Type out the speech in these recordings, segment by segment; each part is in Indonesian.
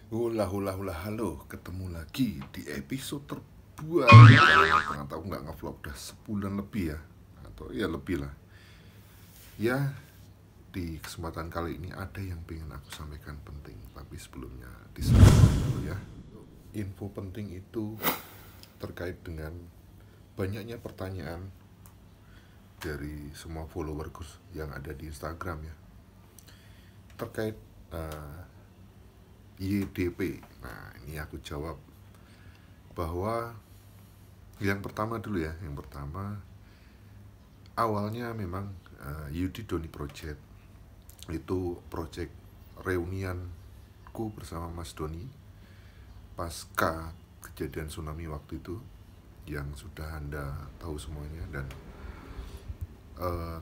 Hula, halo, ketemu lagi di episode terbuat. Karena tahu nggak ngevlog udah sebulan lebih ya, atau ya lebih lah. Ya, di kesempatan kali ini ada yang pengen aku sampaikan penting, tapi sebelumnya disampaikan dulu ya. Info penting itu terkait dengan banyaknya pertanyaan dari semua followerku yang ada di Instagram ya, terkait YDP. Nah, ini aku jawab bahwa yang pertama dulu ya, yang pertama awalnya memang Yudi Doni Project itu project reunianku bersama Mas Doni pasca kejadian tsunami waktu itu yang sudah Anda tahu semuanya. Dan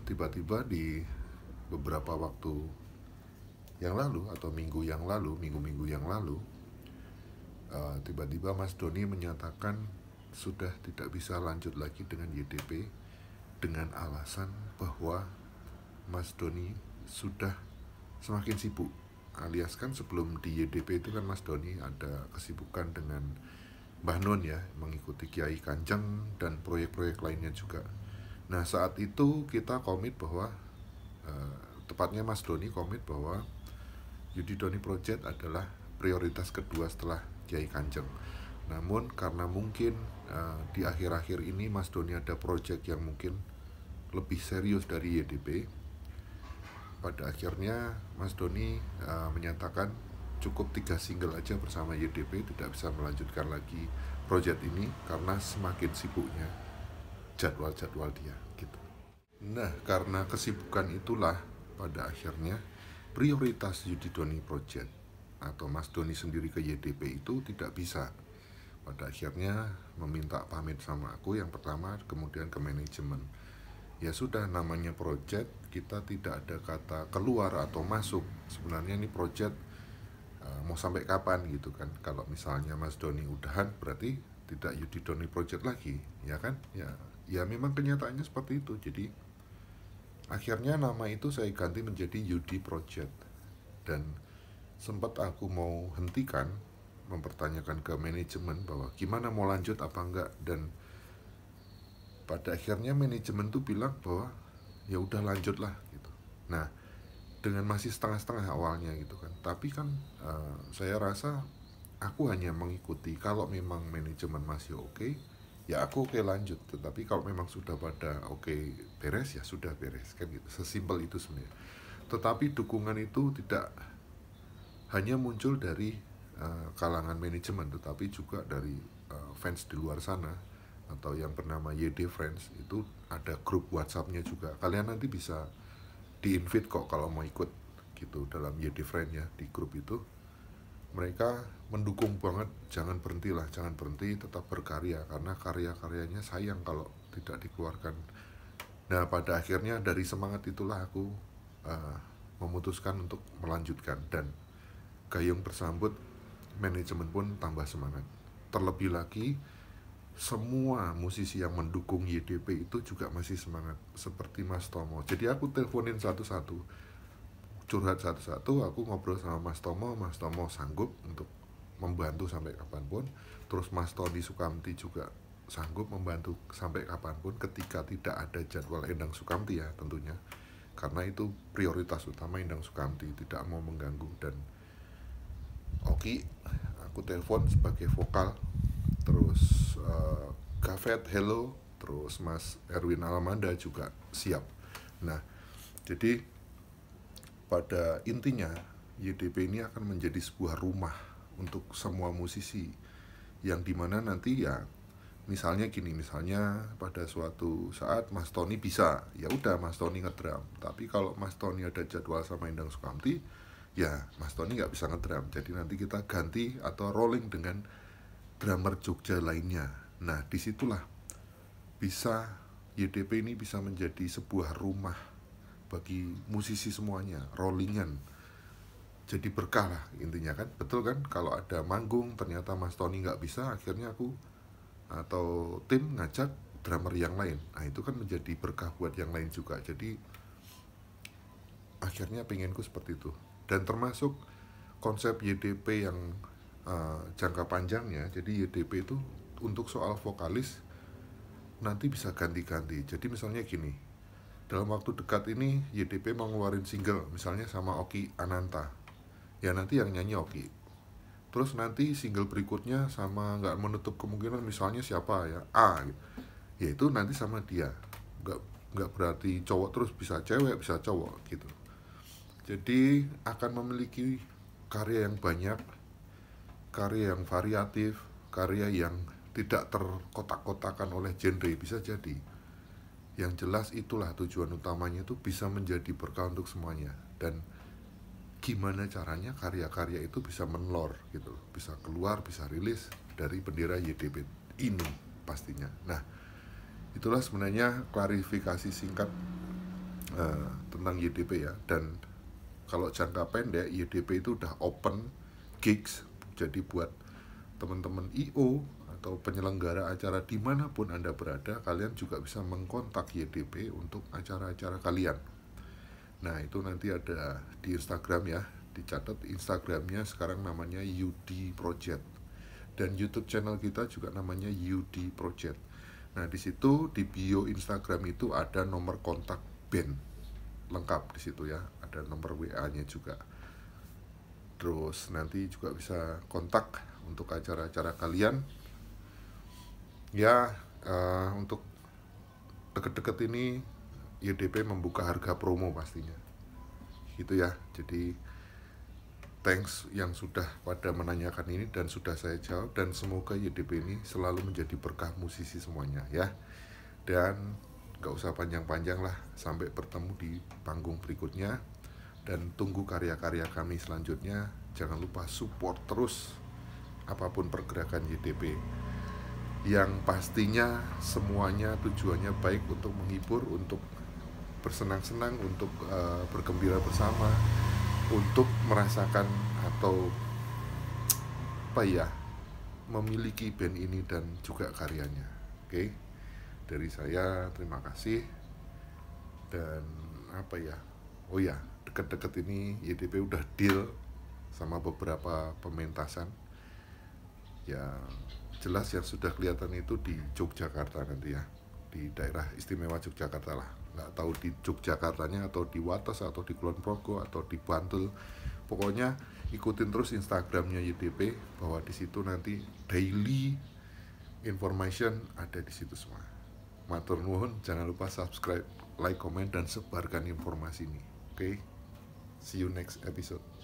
tiba-tiba di beberapa waktu yang lalu atau minggu-minggu yang lalu, tiba-tiba Mas Doni menyatakan sudah tidak bisa lanjut lagi dengan YDP dengan alasan bahwa Mas Doni sudah semakin sibuk. Alias kan sebelum di YDP itu kan Mas Doni ada kesibukan dengan Mbah Nun ya, mengikuti Kiai Kanjeng dan proyek-proyek lainnya juga. Nah, saat itu kita komit bahwa tepatnya Mas Doni komit bahwa Yudi Doni Project adalah prioritas kedua setelah Kiai Kanjeng. Namun karena mungkin di akhir-akhir ini Mas Doni ada project yang mungkin lebih serius dari YDP, pada akhirnya Mas Doni menyatakan cukup 3 single aja bersama YDP, tidak bisa melanjutkan lagi project ini karena semakin sibuknya jadwal-jadwal dia gitu. Nah, karena kesibukan itulah pada akhirnya prioritas Yudi Doni Project atau Mas Doni sendiri ke YDP itu tidak bisa. Pada akhirnya meminta pamit sama aku yang pertama, kemudian ke manajemen. Ya sudah, namanya project, kita tidak ada kata keluar atau masuk. Sebenarnya ini project mau sampai kapan gitu kan. Kalau misalnya Mas Doni udahan berarti tidak Yudi Doni Project lagi, ya kan? Ya memang kenyataannya seperti itu. Jadi akhirnya nama itu saya ganti menjadi Yudi Project. Dan sempat aku mau hentikan, mempertanyakan ke manajemen bahwa gimana mau lanjut apa enggak, dan pada akhirnya manajemen tuh bilang bahwa ya udah lanjutlah gitu. Nah, dengan masih setengah-setengah awalnya gitu kan, tapi kan saya rasa aku hanya mengikuti. Kalau memang manajemen masih oke, ya aku oke lanjut. Tetapi kalau memang sudah pada oke beres, ya sudah beres kan gitu. Sesimpel itu sebenarnya. Tetapi dukungan itu tidak hanya muncul dari kalangan manajemen, tetapi juga dari fans di luar sana atau yang bernama YD Friends. Itu ada grup WhatsAppnya juga. Kalian nanti bisa di-invite kok kalau mau ikut gitu dalam YD Friend ya, di grup itu. Mereka mendukung banget, jangan berhenti, tetap berkarya karena karya-karyanya sayang kalau tidak dikeluarkan. Nah, pada akhirnya dari semangat itulah aku memutuskan untuk melanjutkan, dan gayung bersambut manajemen pun tambah semangat. Terlebih lagi semua musisi yang mendukung YDP itu juga masih semangat seperti Mas Tomo. Jadi aku teleponin satu-satu, curhat satu-satu, aku ngobrol sama Mas Tomo sanggup untuk membantu sampai kapanpun. Terus Mas Tony Sukamti juga sanggup membantu sampai kapanpun ketika tidak ada jadwal Endang Sukamti ya tentunya, karena itu prioritas utama Endang Sukamti, tidak mau mengganggu. Dan Oki aku telepon sebagai vokal, terus Gafet hello, terus Mas Erwin Alamanda juga siap. Nah, jadi pada intinya YDP ini akan menjadi sebuah rumah untuk semua musisi, yang dimana nanti ya misalnya gini, misalnya pada suatu saat Mas Tony bisa, ya udah Mas Tony ngedrum. Tapi kalau Mas Tony ada jadwal sama Endang Sukamti, ya Mas Tony nggak bisa ngedrum. Jadi nanti kita ganti atau rolling dengan drummer Jogja lainnya. Nah, disitulah bisa YDP ini bisa menjadi sebuah rumah bagi musisi semuanya, rollingan. Jadi berkah lah intinya kan, betul kan? Kalau ada manggung ternyata Mas Tony nggak bisa, akhirnya aku atau tim ngajak drummer yang lain. Nah, itu kan menjadi berkah buat yang lain juga. Jadi akhirnya pengenku seperti itu. Dan termasuk konsep YDP yang jangka panjangnya. Jadi YDP itu untuk soal vokalis nanti bisa ganti-ganti. Jadi misalnya gini, dalam waktu dekat ini YDP mau ngeluarin single misalnya sama Oki Ananta, ya nanti yang nyanyi Oki. Terus nanti single berikutnya sama, nggak menutup kemungkinan misalnya siapa ya, A, ya itu nanti sama dia. Nggak berarti cowok terus, bisa cewek bisa cowok gitu. Jadi akan memiliki karya yang banyak, karya yang variatif, karya yang tidak terkotak-kotakan oleh genre, bisa jadi. Yang jelas itulah tujuan utamanya, itu bisa menjadi berkah untuk semuanya. Dan gimana caranya karya-karya itu bisa menelor gitu, bisa keluar, bisa rilis dari bendera YDP ini pastinya. Nah, itulah sebenarnya klarifikasi singkat tentang YDP ya. Dan kalau jangka pendek, YDP itu udah open gigs, jadi buat teman-teman IO atau penyelenggara acara dimanapun Anda berada, kalian juga bisa mengkontak YDP untuk acara-acara kalian. Nah, itu nanti ada di Instagram ya, dicatat Instagramnya sekarang namanya UD Project, dan YouTube channel kita juga namanya UD Project. Nah, di situ di bio Instagram itu ada nomor kontak band lengkap di situ ya, ada nomor WA-nya juga. Terus nanti juga bisa kontak untuk acara-acara kalian ya. Untuk deket-deket ini YDP membuka harga promo pastinya gitu ya. Jadi thanks yang sudah pada menanyakan ini dan sudah saya jawab, dan semoga YDP ini selalu menjadi berkah musisi semuanya ya. Dan gak usah panjang-panjang lah, sampai bertemu di panggung berikutnya, dan tunggu karya-karya kami selanjutnya. Jangan lupa support terus apapun pergerakan YDP, yang pastinya semuanya tujuannya baik, untuk menghibur, untuk bersenang-senang, untuk bergembira bersama, untuk merasakan atau apa ya, memiliki band ini dan juga karyanya. Oke, dari saya terima kasih. Dan apa ya, oh ya, deket-deket ini YDP udah deal sama beberapa pementasan ya. Jelas yang sudah kelihatan itu di Yogyakarta nanti ya, di daerah istimewa Yogyakarta lah. Nggak tahu di Yogyakartanya atau di Wates atau di Kulon Progo atau di Bantul. Pokoknya ikutin terus Instagramnya YDP, bahwa di situ nanti daily information ada di situ semua. Matur nuwun, jangan lupa subscribe, like, comment, dan sebarkan informasi ini. Oke, see you next episode.